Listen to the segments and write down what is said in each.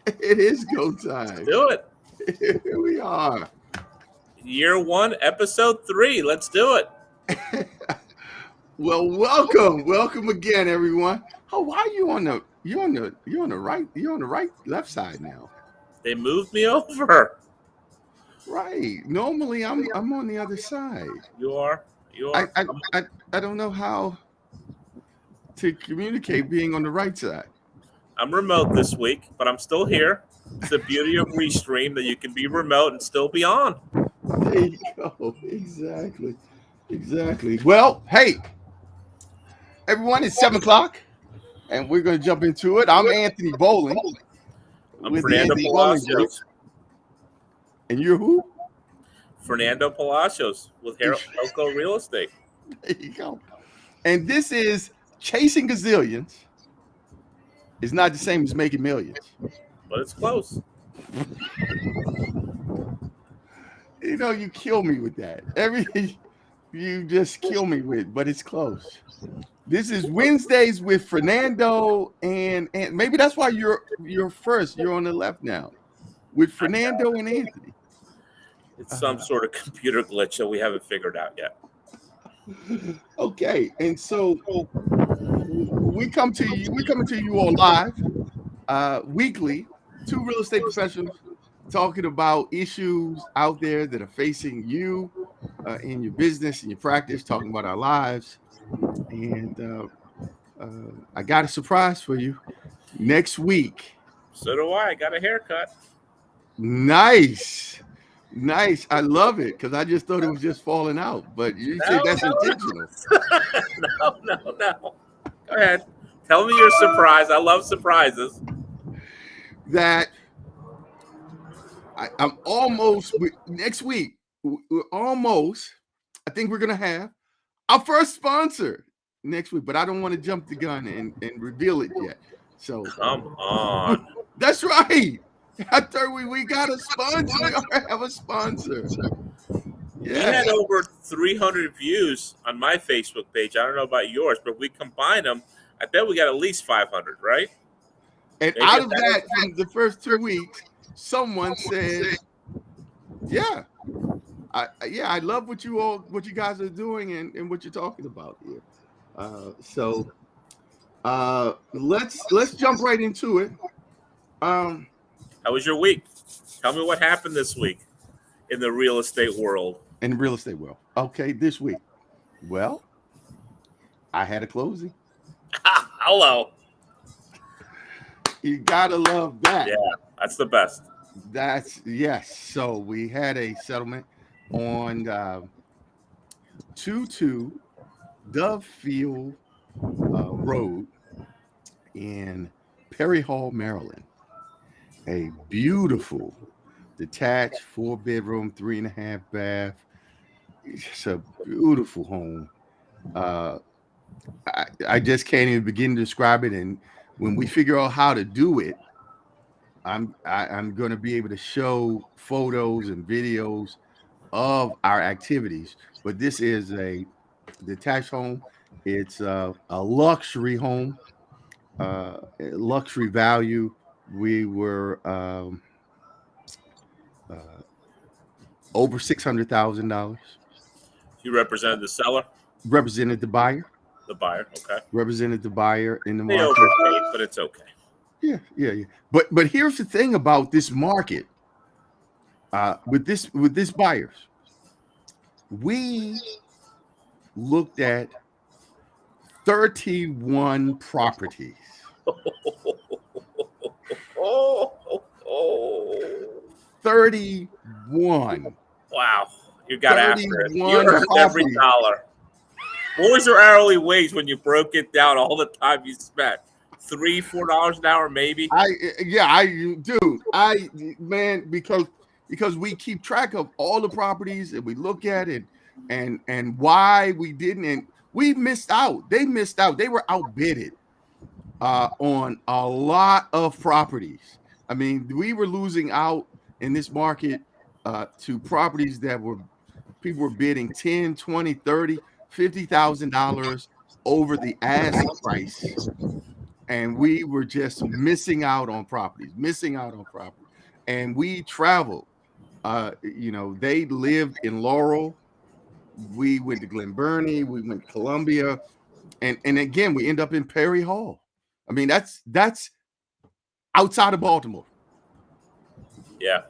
It is go time. Do it. Here we are. Year 1, episode 3. Let's do it. Well, welcome again, everyone. Oh, why are you on the right left side now? They moved me over. Right. Normally, I'm on the other side. You are. I I I, I don't know how to communicate being on the right side. I'm remote this week, but I'm still here. It's the beauty of Restream that you can be remote and still be on. There you go. Exactly. Well, hey, everyone, it's 7 o'clock, and we're going to jump into it. I'm Anthony Bowling. I'm with the Fernando Anthony Bowling Group. Palacios. And you're who? Fernando Palacios with Loco Real Estate. There you go. And this is Chasing Gazillions. It's not the same as making millions. But it's close. You know, you kill me with that. You just kill me with, but it's close. This is Wednesdays with Fernando and maybe that's why you're first. You're on the left now with Fernando and Anthony. It's some sort of computer glitch that we haven't figured out yet. Okay, and so we coming to you all live, weekly. Two real estate professionals talking about issues out there that are facing you in your business, in your practice, talking about our lives. And I got a surprise for you next week. So do I. I got a haircut. Nice. I love it because I just thought it was just falling out, but you said that's intentional. No. Go ahead. Tell me your surprise. I love surprises. That I'm almost next week. We're almost. I think we're gonna have our first sponsor next week, but I don't want to jump the gun and reveal it yet. So come on. That's right. I thought we got a sponsor. We already have a sponsor. Yeah. We had over 300 views on my Facebook page. I don't know about yours, but we combined them. I bet we got at least 500, right? And maybe out of that, from the first 2 weeks, someone said, "Yeah, I love what you guys are doing and what you're talking about here." So let's jump right into it. How was your week? Tell me what happened this week in the real estate world. In the real estate world. Okay, this week. Well, I had a closing. Hello. You gotta love that. Yeah, that's the best. Yes. So we had a settlement on 22 Dovefield Road in Perry Hall, Maryland. A beautiful detached 4-bedroom, 3.5 bath. It's a beautiful home. I just can't even begin to describe it. And when we figure out how to do it, I'm going to be able to show photos and videos of our activities. But this is a detached home. It's a luxury home, luxury value. We were over $600,000. You represented the seller? Represented the buyer. The buyer, okay. Represented the buyer in the market. They overpaid, but it's okay. Yeah. But here's the thing about this market. With this buyers, we looked at 31 properties. 31. Wow. You got after it. You earned every dollar. What was your hourly wage when you broke it down all the time you spent? $3-4 an hour, maybe? Because we keep track of all the properties and we look at it and why we didn't, and we missed out. They missed out. They were outbidded on a lot of properties. I mean, we were losing out in this market to properties that people were bidding $10, $20, $30, $50,000 over the asking price. and we were just missing out on properties, and we traveled. They lived in Laurel. We went to Glen Burnie. We went to Columbia, and again we end up in Perry Hall. I mean, that's outside of Baltimore. Yeah.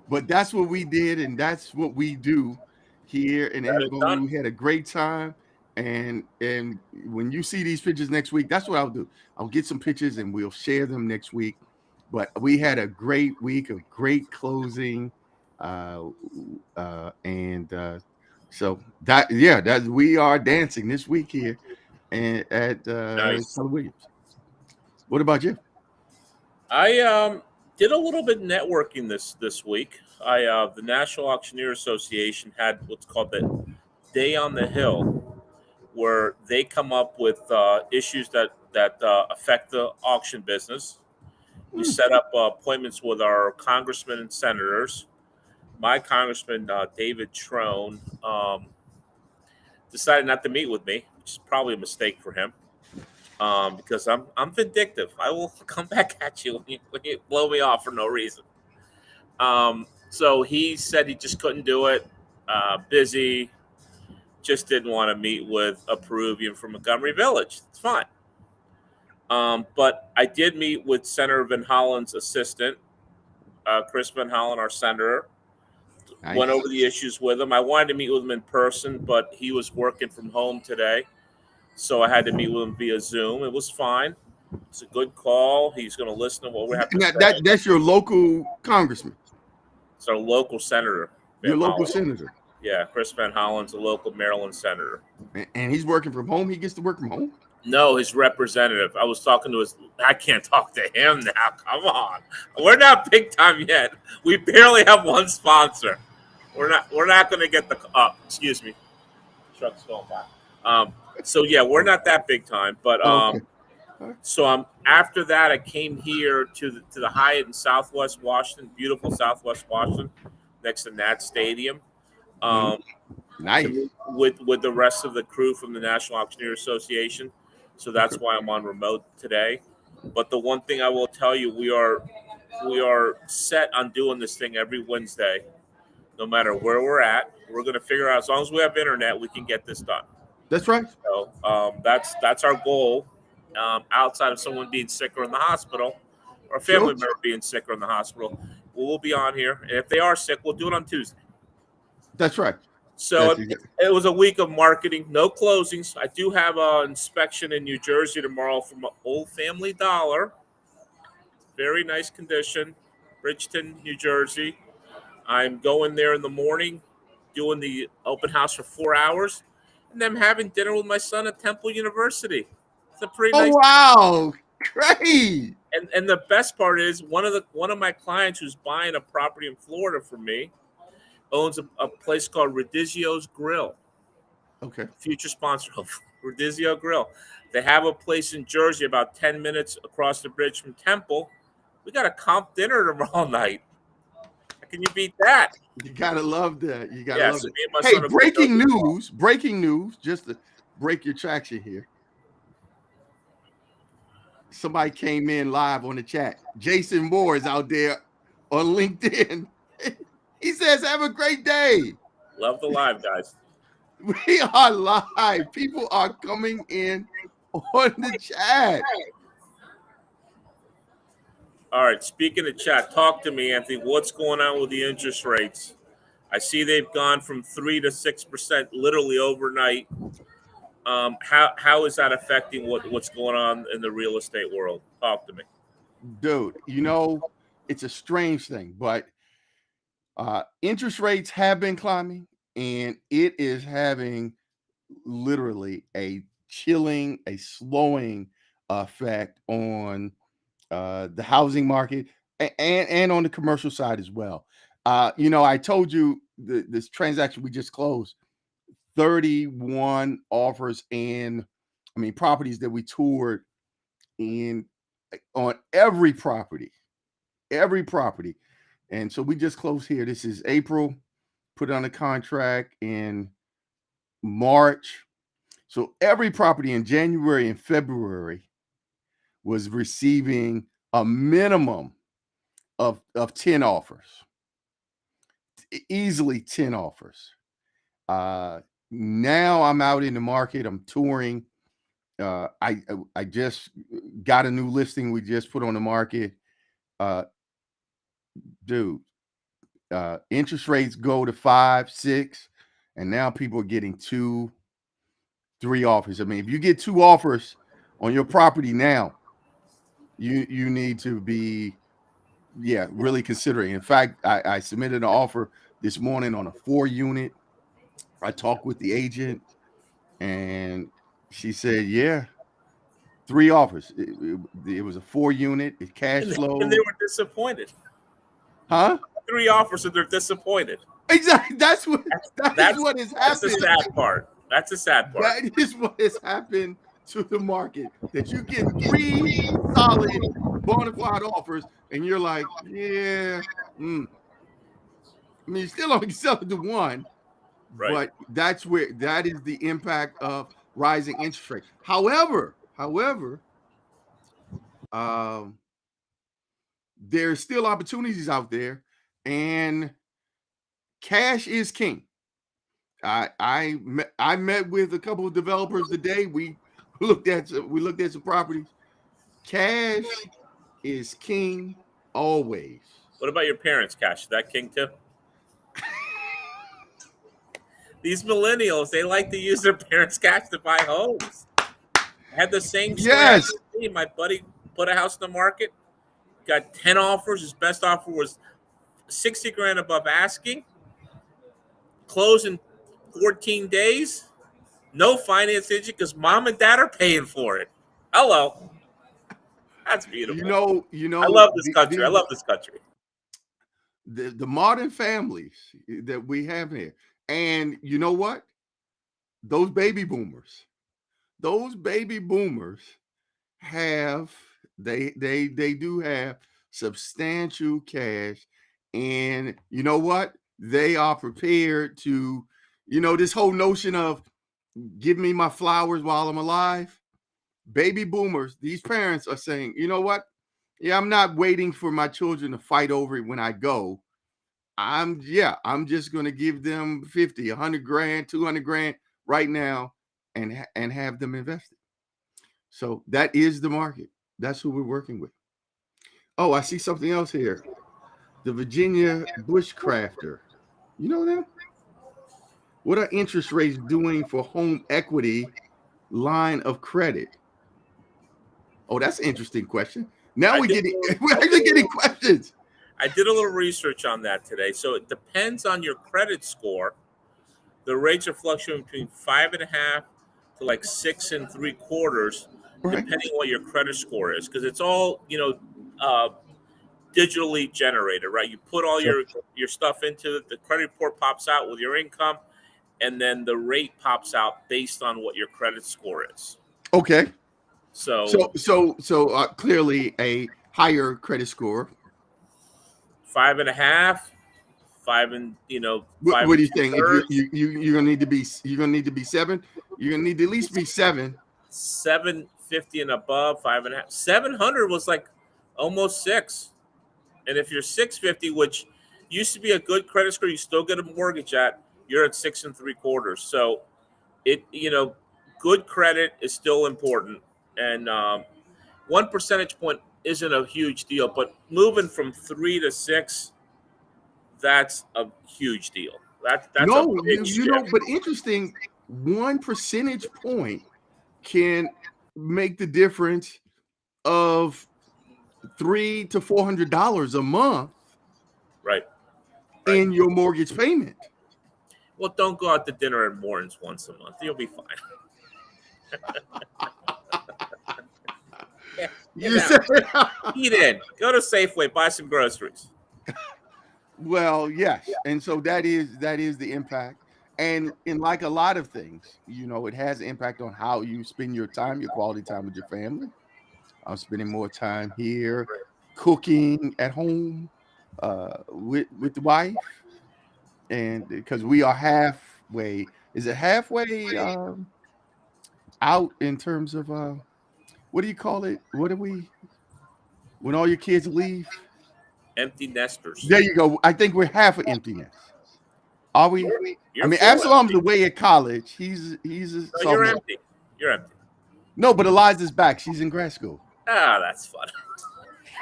But that's what we did, and that's what we do here in Edinburgh. We had a great time, and when you see these pictures next week, that's what I'll do. I'll get some pictures and we'll share them next week. But we had a great week, a great closing, and so that we are dancing this week here and at Nice. Keller Williams. What about you? I did a little bit networking this week. The National Auctioneer Association had what's called the Day on the Hill, where they come up with issues that affect the auction business. We set up appointments with our congressmen and senators. My congressman David Trone decided not to meet with me, which is probably a mistake for him. Because I'm vindictive. I will come back at you when you blow me off for no reason. So he said he just couldn't do it. Busy, just didn't want to meet with a Peruvian from Montgomery Village. It's fine. But I did meet with Senator Van Hollen's assistant, Chris Van Hollen, our senator. Nice. Went over the issues with him. I wanted to meet with him in person, but he was working from home today. So I had to meet with him via Zoom. It was fine. It's a good call. He's going to listen to what we have to say. That's your local congressman. It's our local senator. Your local senator. Yeah, Chris Van Hollen's a local Maryland senator. And he's working from home? He gets to work from home? No, his representative. I was talking to I can't talk to him now. Come on. We're not big time yet. We barely have one sponsor. We're not going to get the excuse me. Truck's going by. So yeah, we're not that big time, but okay. So after that, I came here to the Hyatt in Southwest Washington, beautiful Southwest Washington, next to Nat Stadium. Nice. With the rest of the crew from the National Auctioneer Association, so that's why I'm on remote today. But the one thing I will tell you, we are set on doing this thing every Wednesday, no matter where we're at. We're going to figure out, as long as we have internet, we can get this done. That's right. So that's our goal. Outside of someone being sick or in the hospital, or a family member being sick or in the hospital, we'll be on here. And if they are sick, we'll do it on Tuesday. That's right. So it was a week of marketing, no closings. I do have an inspection in New Jersey tomorrow from Old Family Dollar. Very nice condition, Bridgeton, New Jersey. I'm going there in the morning, doing the open house for 4 hours, and then having dinner with my son at Temple University. It's a pretty nice. Oh wow, great! And the best part is one of my clients who's buying a property in Florida for me owns a place called Radizio's Grill. Okay. Future sponsor of Radizio Grill. They have a place in Jersey about 10 minutes across the bridge from Temple. We got a comp dinner tomorrow night. How can you beat that? You gotta love that. You gotta love it. Hey, breaking news, just to break your traction here. Somebody came in live on the chat. Jason Moore is out there on LinkedIn. He says, have a great day. Love the live, guys. We are live. People are coming in on the chat. All right. Speaking of chat, talk to me, Anthony. What's going on with the interest rates? I see they've gone from 3% to 6% literally overnight. How is that affecting what's going on in the real estate world? Talk to me. Dude, it's a strange thing, but interest rates have been climbing, and it is having literally a slowing effect on the housing market and on the commercial side as well. I told you this transaction we just closed, 31 offers and properties that we toured in on every property. And so we just closed here. This is April, put on a contract in March. So every property in January and February was receiving a minimum of 10 offers, easily 10 offers. Now I'm out in the market. I'm touring. I just got a new listing we just put on the market. Dude, interest rates go to 5, 6, and now people are getting 2, 3 offers. I mean, if you get 2 offers on your property now, you need to be really considering. In fact, I submitted an offer this morning on a 4 unit. I talked with the agent, and she said, yeah, 3 offers. It was a 4 unit. It cash And they flowed. were disappointed. Huh? 3 offers and they're disappointed. Exactly. That's what That's has that's the happened. sad part. That's the sad part. That is what has happened to the market. That you get 3 solid bona fide offers, and you're like, yeah. I mean, you still only sell it to 1, Right. but that is the impact of rising interest rates. However, there's still opportunities out there, and cash is king. I met with a couple of developers today. We looked at some properties. Cash is king always. What about your parents' cash? Is that king too? These millennials, they like to use their parents' cash to buy homes. I had the same story. Yes. My buddy put a house in the market, got 10 offers. His best offer was 60 grand above asking. Close in 14 days. No finance agent because mom and dad are paying for it. Hello. That's beautiful. You know. I love this country. I love this country. The modern families that we have here, and you know what? Those baby boomers have they do have substantial cash, and you know what? They are prepared to, this whole notion of give me my flowers while I'm alive. Baby boomers, these parents are saying, you know what? Yeah, I'm not waiting for my children to fight over it when I go. I'm just going to give them 50, 100 grand, 200 grand right now and have them invested. So that is the market. That's who we're working with. Oh, I see something else here. The Virginia Bushcrafter. You know them? What are interest rates doing for home equity line of credit? Oh, that's an interesting question. Now we're actually getting questions. I did a little research on that today. So it depends on your credit score. The rates are fluctuating between 5.5 to like 6.75, Right. depending on what your credit score is, because it's all digitally generated, right? You put all your stuff into it, the credit report pops out with your income, and then the rate pops out based on what your credit score is. Okay. So clearly a higher credit score. 5.5, 5 and What do you think? If you're gonna need to be 7. You're gonna need to at least be 7. 750 and above, 5.5. 700 was like almost 6. And if you're 650, which used to be a good credit score, you still get a mortgage at, you're at 6.75. So good credit is still important. And 1 percentage point isn't a huge deal, but moving from 3 to 6, that's a huge deal. That's a big shift. But interesting, 1 percentage point can make the difference of $300 to $400 a month, right, in your mortgage payment. Well, don't go out to dinner at Morton's once a month. You'll be fine. Eat in. Go to Safeway, buy some groceries. Well, yes, and so that is the impact, and like a lot of things, it has an impact on how you spend your time, your quality time with your family. I'm spending more time here, cooking at home, with the wife, and because we are halfway. Is it halfway out in terms of what do you call it? What do we when all your kids leave? Empty nesters. There you go. I think we're half of emptiness. Are we? I You're mean, full Absalom's empty. away at college. He's a No, you're sophomore. empty. You're empty. No, but Eliza's back. She's in grad school. Ah, that's fun.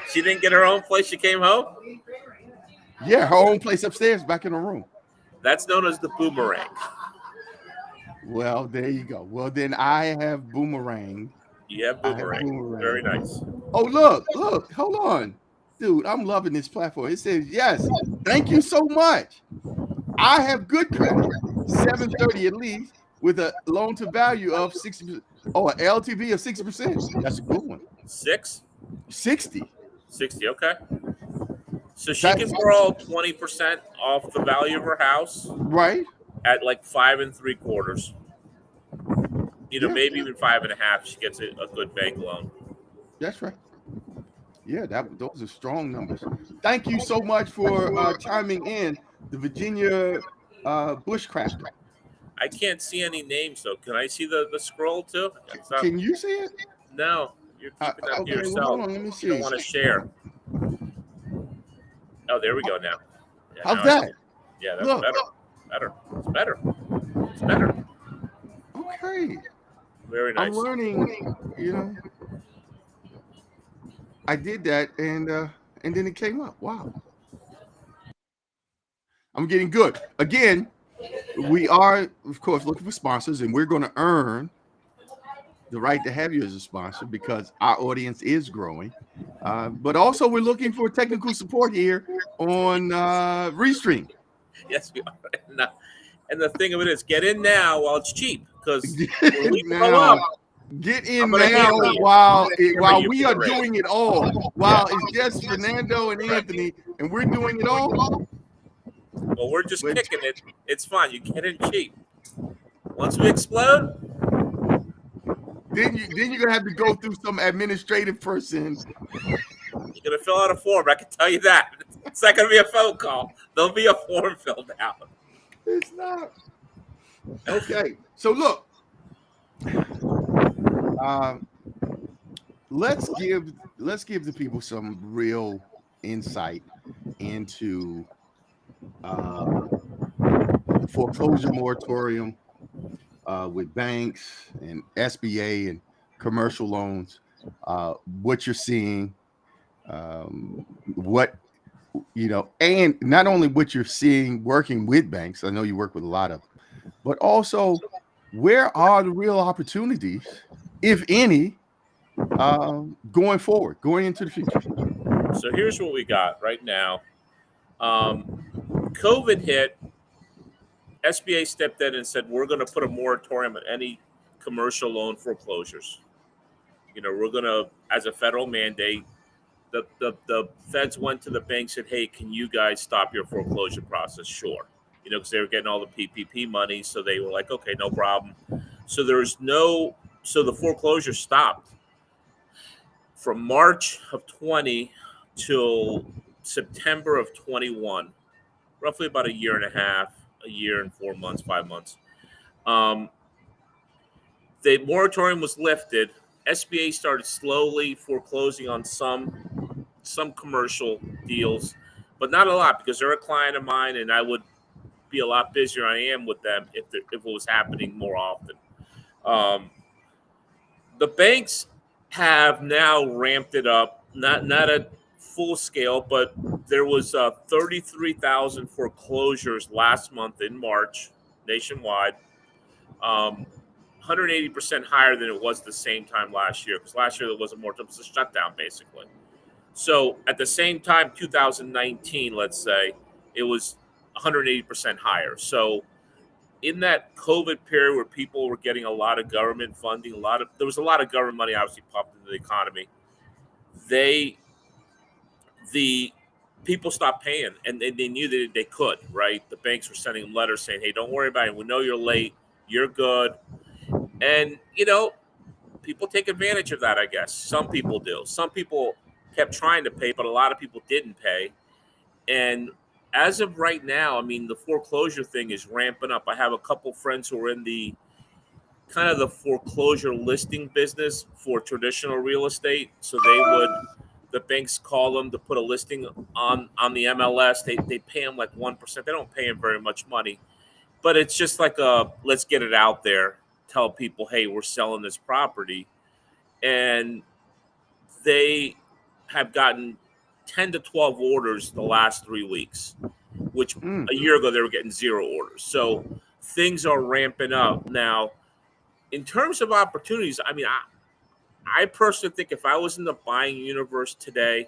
She didn't get her own place. She came home. Yeah, her own place upstairs, back in her room. That's known as the boomerang. Well, there you go. Well, then I have boomerang. You have I have boomerang. boomerang. Very nice. Oh, look, hold on. Dude, I'm loving this platform. It says, yes, thank you so much. I have good credit, 730 at least, with a loan to value of 60%. Oh, an LTV of 60%. That's a good one. 6? 60. 60, okay. So she can borrow 20% off the value of her house Right. at like 5 3/4. Yeah. Maybe even 5.5. She gets a good bank loan. That's right. Yeah, those are strong numbers. Thank you so much for chiming in, the Virginia bushcrafter. I can't see any names though. Can I see the scroll too? Can you see it? No, you're keeping that to Okay, yourself. well, hold on, let me You see. don't want to share. Oh, there we go now. Yeah, How's now that? Yeah, that's Look. better. It's better. It's better. Okay. Very nice. I'm learning, I did that and then it came up. Wow. I'm getting good. Again, we are, of course, looking for sponsors, and we're going to earn the right to have you as a sponsor because our audience is growing. But also, we're looking for technical support here on Restream. Yes, we are. And the thing of it is, get in now while it's cheap because Get when we in go now. up, Get in I'm gonna now hammer you. while you we for are the raise. doing it all. While it's just Fernando and Anthony, and we're doing it all. Well, we're just kicking it. It's fine. You get in cheap. Once we explode, Then you're gonna have to go through some administrative person. you're gonna fill out a form. I can tell you that. It's not gonna be a phone call. There'll be a form filled out. It's not. Okay, so look. Let's give the people some real insight into foreclosure moratorium with banks and SBA and commercial loans. What you're seeing, what and not only what you're seeing working with banks. I know you work with a lot of them, but also where are the real opportunities, if any, going forward, going into the future. So here's what we got right now. COVID hit. SBA stepped in and said, we're going to put a moratorium on any commercial loan foreclosures. We're going to, as a federal mandate, the feds went to the bank, said, hey, can you guys stop your foreclosure process? Sure. Because they were getting all the PPP money. So they were like, okay, no problem. So so the foreclosure stopped from March of 20 till September of 21, roughly about a year and a half, a year and 4 months, 5 months. The moratorium was lifted. SBA started slowly foreclosing on some commercial deals, but not a lot because they're a client of mine, and I would be a lot busier than I am with them if it was happening more often. The banks have now ramped it up, not at full scale, but there was 33,000 foreclosures last month in March nationwide. 180% higher than it was the same time last year, because last year there wasn't more, it was a shutdown basically. So at the same time, 2019, let's say, it was 180% higher. So in that COVID period where people were getting a lot of government funding, there was a lot of government money obviously pumped into the economy. The people stopped paying, and they knew that they could, right? The banks were sending them letters saying, hey, don't worry about it. We know you're late. You're good. And, people take advantage of that, I guess. Some people do. Some people kept trying to pay, but a lot of people didn't pay. And as of right now, I mean, the foreclosure thing is ramping up. I have a couple friends who are in the kind of the foreclosure listing business for traditional real estate. So the banks call them to put a listing on the MLS. They pay them like 1%. They don't pay them very much money, but it's just like a let's get it out there, tell people, hey, we're selling this property, and they have gotten 10 to 12 orders the last 3 weeks, which a year ago they were getting 0 orders. So things are ramping up now. In terms of opportunities, I mean, I personally think if I was in the buying universe today,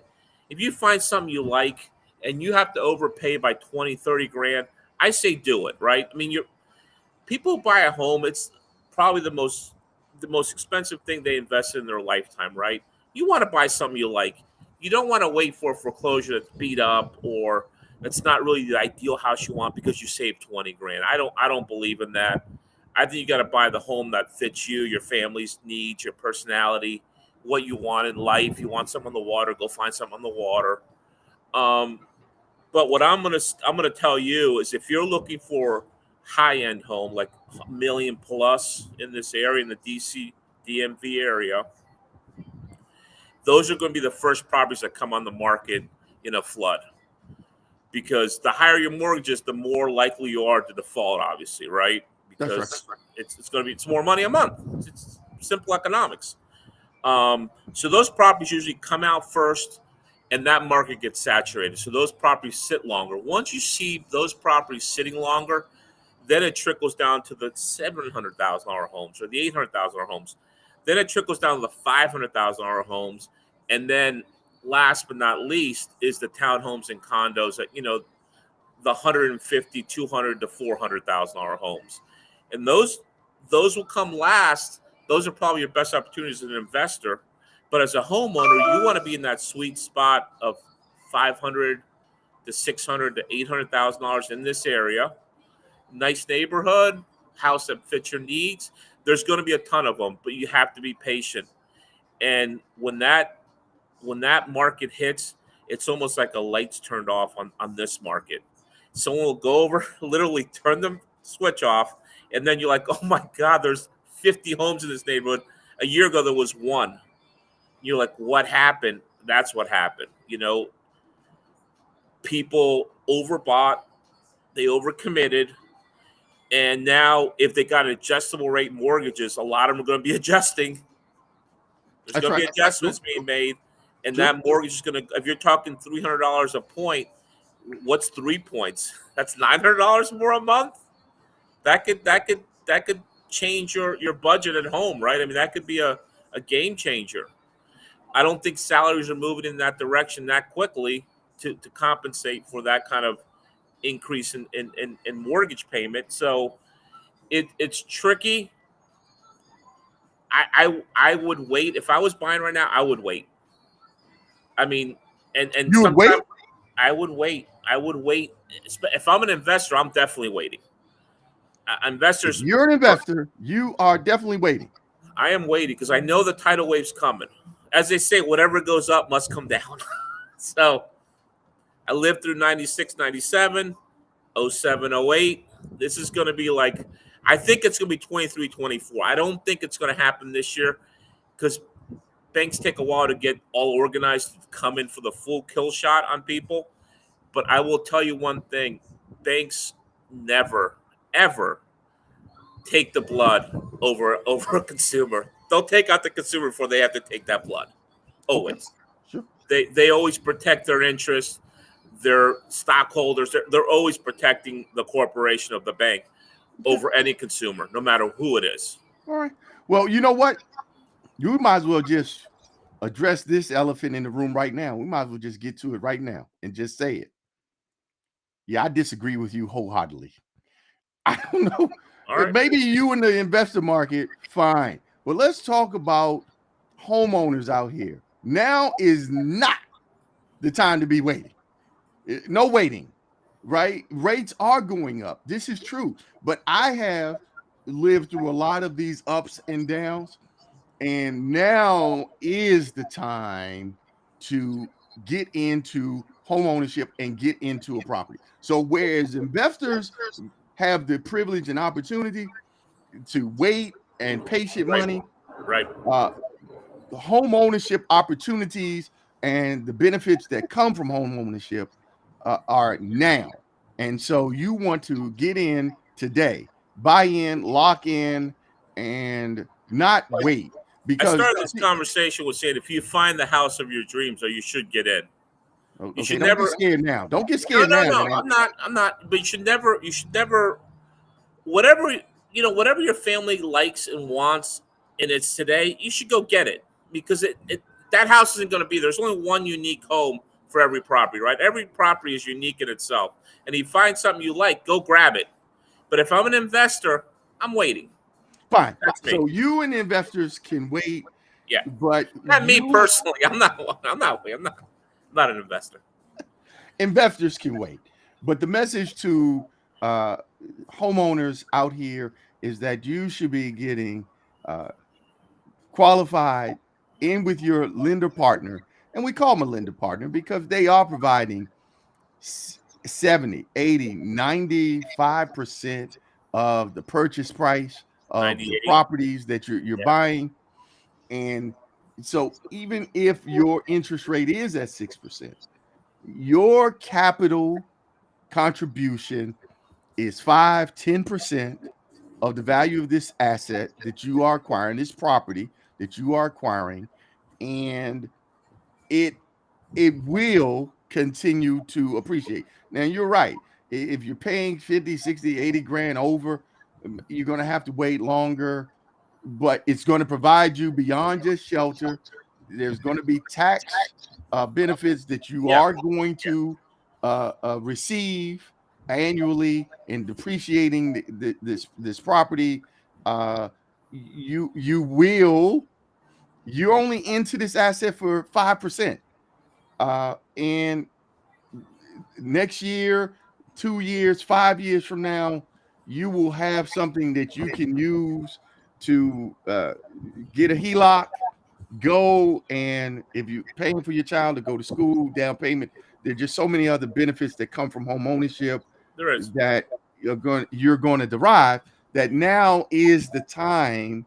if you find something you like and you have to overpay by 20, 30 grand, I say do it, right? I mean, people buy a home, it's probably the most expensive thing they invest in their lifetime, right? You want to buy something you like. You don't want to wait for a foreclosure that's beat up or that's not really the ideal house you want because you saved 20 grand. I don't believe in that. I think you got to buy the home that fits you, your family's needs, your personality, what you want in life. You want something on the water, go find something on the water. Um, but what I'm gonna tell you is if you're looking for high end home like a million plus in this area in the DC DMV area, those are going to be the first properties that come on the market in a flood because the higher your mortgages, the more likely you are to default. Obviously, right? That's right. Because it's more money a month. It's simple economics. So those properties usually come out first, and that market gets saturated. So those properties sit longer. Once you see those properties sitting longer, then it trickles down to the $700,000 homes or the $800,000 homes. Then it trickles down to the $500,000 homes, and then last but not least is the townhomes and condos that the 150, 200 to $400,000 homes, and those will come last. Those are probably your best opportunities as an investor. But as a homeowner, you want to be in that sweet spot of 500 to 600 to $800,000 in this area. Nice neighborhood, house that fits your needs. There's going to be a ton of them, but you have to be patient. And when that market hits, it's almost like a lights turned off on this market. Someone will go over, literally turn the switch off, and then you're like, oh my God, there's 50 homes in this neighborhood. A year ago, there was one. You're like, what happened? That's what happened. People overbought, they overcommitted, and now if they got adjustable rate mortgages, a lot of them are going to be adjusting. There's That's going to right. be adjustments being made, and Sure. that mortgage is going to. If you're talking $300 a point, what's 3 points? That's $900 more a month. That could change your budget at home, right? I mean, that could be a game changer. I don't think salaries are moving in that direction that quickly to compensate for that kind of increase in mortgage payment. So it's tricky. I would wait. If I was buying right now, I would wait. I mean, and You would wait? sometimes I would wait. I would wait. If I'm an investor, I'm definitely waiting. If Investors, you're an investor, you are definitely waiting. I am waiting because I know the tidal wave's coming. As they say, whatever goes up must come down. So I lived through 96, 97, 07, 08. This is going to be like, I think it's going to be 23, 24. I don't think it's going to happen this year because banks take a while to get all organized to come in for the full kill shot on people. But I will tell you one thing, banks never, ever take the blood over a consumer. They'll take out the consumer before they have to take that blood. Okay. Always. Sure. They always protect their interests, their stockholders. They're always protecting the corporation of the bank over any consumer, no matter who it is. All right. Well, you know what? You might as well just address this elephant in the room right now. We might as well just get to it right now and just say it. Yeah, I disagree with you wholeheartedly. I don't know. All right. Maybe you in the investor market, fine. But let's talk about homeowners out here. Now is not the time to be waiting. No waiting, right? Rates are going up. This is true. But I have lived through a lot of these ups and downs. And now is the time to get into home ownership and get into a property. So whereas investors have the privilege and opportunity to wait and patient Right. money. Right. The home ownership opportunities and the benefits that come from home ownership are now. And so you want to get in today, buy in, lock in, and not wait. I Because started this conversation with saying, if you find the house of your dreams, or you should get in. You okay, should don't get never. scared now. Don't get No, scared no, now, no. man. I'm not. I'm not. But you should never. You should never. Whatever whatever your family likes and wants, and it's today, you should go get it, because that house isn't going to be there. There's only one unique home for every property, right? Every property is unique in itself, and you find something you like, go grab it. But if I'm an investor, I'm waiting. Fine. That's me. So you and investors can wait, Yeah, but not me you personally. I'm not. I'm not an investor. investors can wait. But the message to uh, homeowners out here is that you should be getting uh, qualified in with your lender partner. And we call them a lender partner because they are providing 70, 80, 95% of the purchase price of the 98. properties that you're Yeah. buying. And so even if your interest rate is at 6%, your capital contribution is 5-10% of the value of this asset that you are acquiring, this property that you are acquiring, and it it will continue to appreciate. Now you're right. If you're paying 50, 60, 80 grand over, you're going to have to wait longer, but it's going to provide you beyond just shelter. There's going to be tax benefits that you Yeah. are going to receive annually in depreciating this property. You will you're only into this asset for 5%. And next year, 2 years, 5 years from now, you will have something that you can use to get a HELOC, go, and if you're paying for your child to go to school, down payment, there's just so many other benefits that come from home ownership There is. that you're going to derive, that now is the time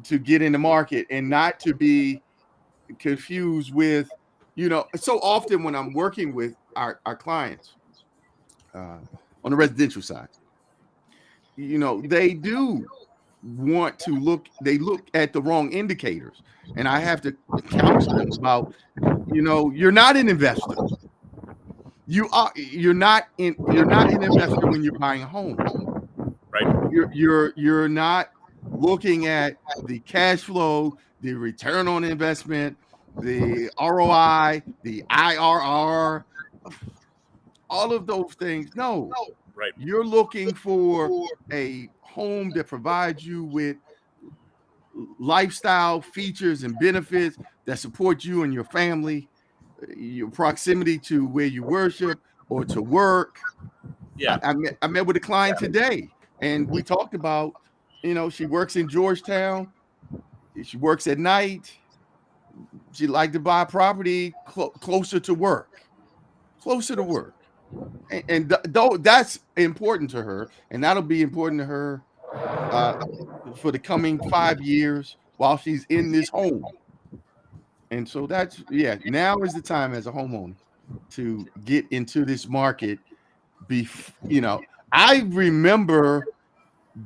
to get in the market and not to be confused with, so often when I'm working with our clients uh, on the residential side, they do want to they look at the wrong indicators. And I have to counsel them about, you're not an investor. You're not an investor when you're buying a home. Right. You're not looking at the cash flow, the return on investment, the ROI, the IRR, all of those things. No, Right. you're looking for a home that provides you with lifestyle features and benefits that support you and your family, your proximity to where you worship or to work. Yeah. I met with a client today, and we talked about, she works in Georgetown. She works at night. She'd like to buy property closer to work, closer to work. And though that's important to her, and that'll be important to her uh, for the coming 5 years while she's in this home. And so now is the time as a homeowner to get into this market. I remember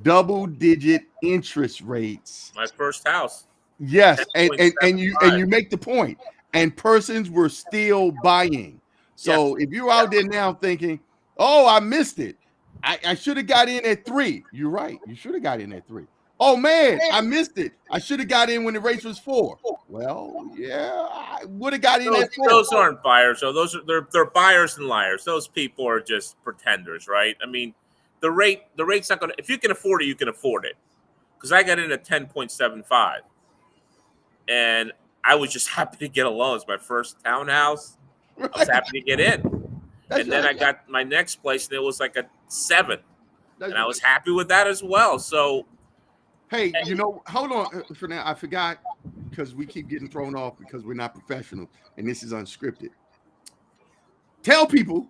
double-digit interest rates. My first house. Yes, and you 10.75. make the point, and persons were still buying. Yeah. So if you're out there now thinking, "Oh, I missed it. I should have got in at 3." You're right. You should have got in at 3. Oh man, I missed it. I should have got in when the race was 4. Well, yeah, I would have got in at 4. Those aren't buyers. So they're buyers and liars. Those people are just pretenders, right? I mean, the rate's not going to. If you can afford it, you can afford it. Because I got in at 10.75, and I was just happy to get a loan. It's my first townhouse. I was Right. happy to get in. That's And then I right. got my next place, and it was like a 7, That's and I right. was happy with that as well. So Hey, hold on for now. I forgot, because we keep getting thrown off because we're not professional and this is unscripted. Tell people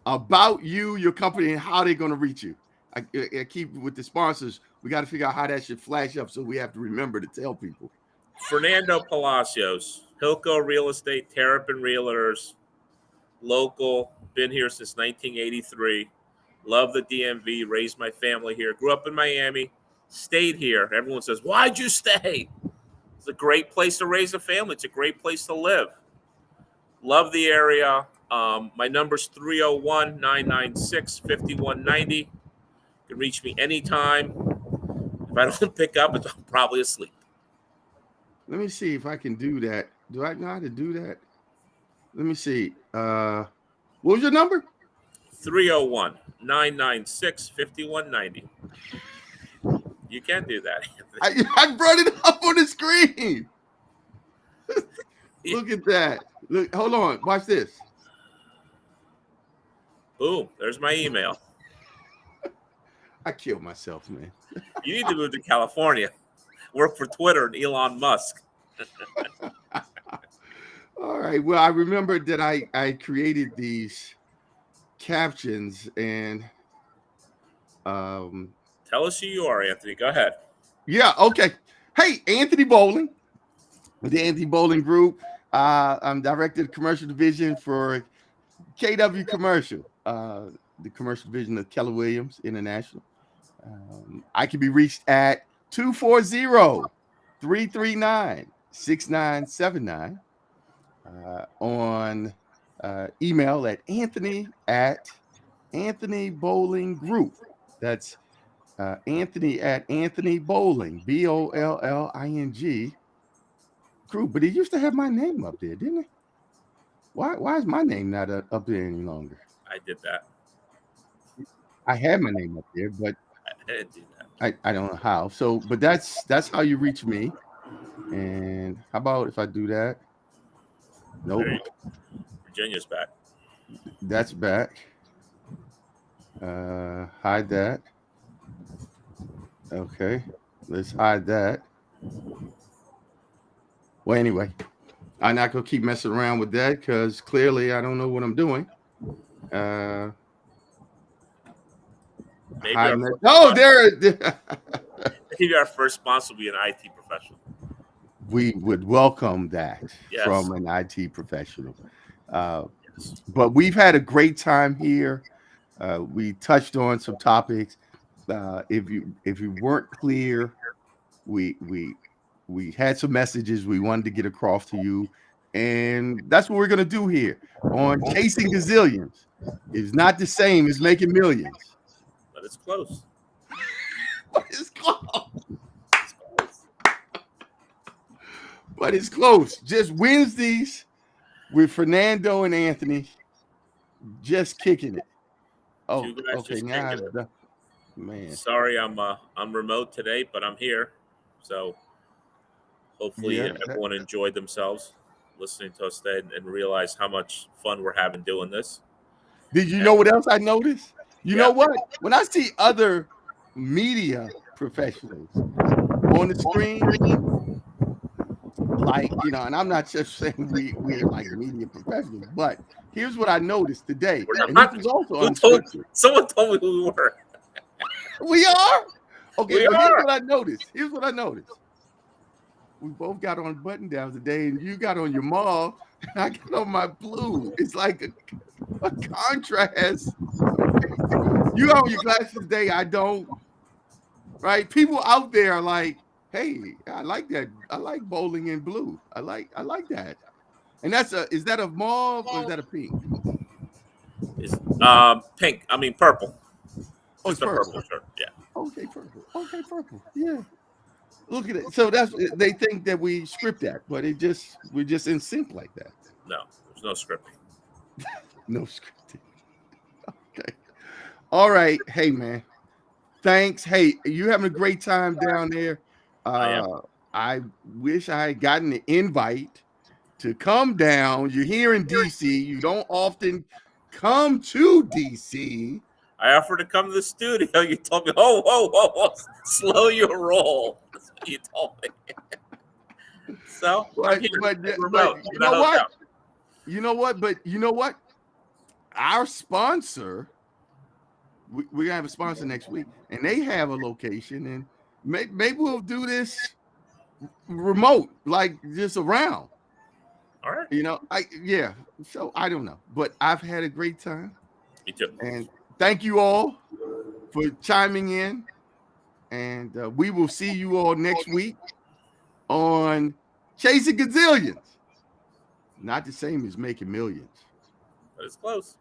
about you, your company, and how they're going to reach you. I keep with the sponsors. We got to figure out how that should flash up, so we have to remember to tell people. Fernando Palacios, Hilco Real Estate, Terrapin Realtors, local, been here since 1983. Love the DMV, raised my family here. Grew up in Miami, stayed here. Everyone says, "Why'd you stay?" It's a great place to raise a family. It's a great place to live. Love the area. My number's 301-996-5190. You can reach me anytime. If I don't pick up, I'm probably asleep. Let me see if I can do that. Do I know how to do that? Let me see. What was your number? 301-996-5190. You can do that. I brought it up on the screen. Look at that. Look, hold on. Watch this. Boom. There's my email. I killed myself, man. You need to move to California. Work for Twitter and Elon Musk. All right. Well, I remembered that I created these captions and Tell us who you are, Anthony. Go ahead. yeah, okay. Hey, Anthony Bowling, with the Anthony Bowling Group. I'm director of the commercial division for KW Commercial, the commercial division of Keller Williams International. I can be reached at 240-339-6979 on email at Anthony Bowling Group. That's Anthony at Anthony Bowling, BOLLING Group. But he used to have my name up there, didn't he? Why is my name not up there any longer? I did that. I had my name up there, but I didn't do that. I don't know how. So, but that's how you reach me. And how about if I do that? Nope. Virginia's back. That's back. Hide that. Okay. Let's hide that. Well, anyway, I'm not gonna keep messing around with that because clearly I don't know what I'm doing. Maybe maybe our first sponsor will be an IT professional. We would welcome that from an IT professional. But we've had a great time here. We touched on some topics. If you weren't clear, we had some messages we wanted to get across to you, and that's what we're gonna do here on Chasing Gazillions. It's not the same as making millions, but it's close. But it's close. But it's close. Just Wednesdays with Fernando and Anthony, just kicking it. Oh, okay. Now, man. Sorry, I'm remote today, but I'm here. So hopefully everyone enjoyed themselves listening to us today and realize how much fun we're having doing this. Did you know what else I noticed? You know what? When I see other media professionals on the screen, like, you know, and I'm not just saying we're like media professionals, but here's what I noticed today. And this is also someone told me who we were. We are? Okay, but here's what I noticed. We both got on button downs today, and you got on your mauve, and I got on my blue. It's like a contrast. You got on your glasses today, I don't. Right? People out there are like, hey, I like that. I like bowling in blue. I like that. And is that a mauve or is that a pink? It's pink. I mean purple. Oh, it's purple. Shirt. Yeah. Okay, purple. Yeah. Look at it. So they think that we script that, but we're just in sync like that. No, there's no scripting. No scripting. Okay. All right. Hey, man. Thanks. Hey, you having a great time down there? I wish I had gotten the invite to come down. You're here in DC. You don't often come to DC. I offered to come to the studio. You told me, whoa, slow your roll. That's what you told me. So, but you know what? Our sponsor, we're gonna have a sponsor next week, and they have a location, and maybe we'll do this remote, like just around. All right. Yeah. So I don't know, but I've had a great time, Me too. and thank you all for chiming in. And we will see you all next week on Chasing Gazillions. Not the same as making millions. But it's close.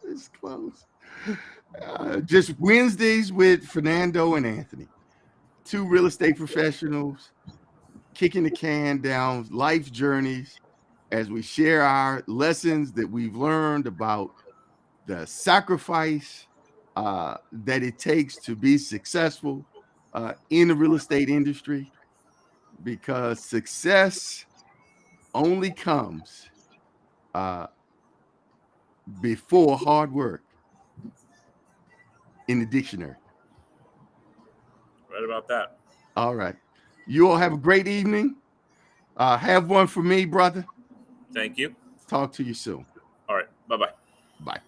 It's close. Just Wednesdays with Fernando and Anthony, two real estate professionals kicking the can down life journeys as we share our lessons that we've learned about the sacrifice that it takes to be successful in the real estate industry, because success only comes before hard work in the dictionary. Right about that. All right. You all have a great evening. Have one for me, brother. Thank you. Talk to you soon. All right. Bye-bye. Bye.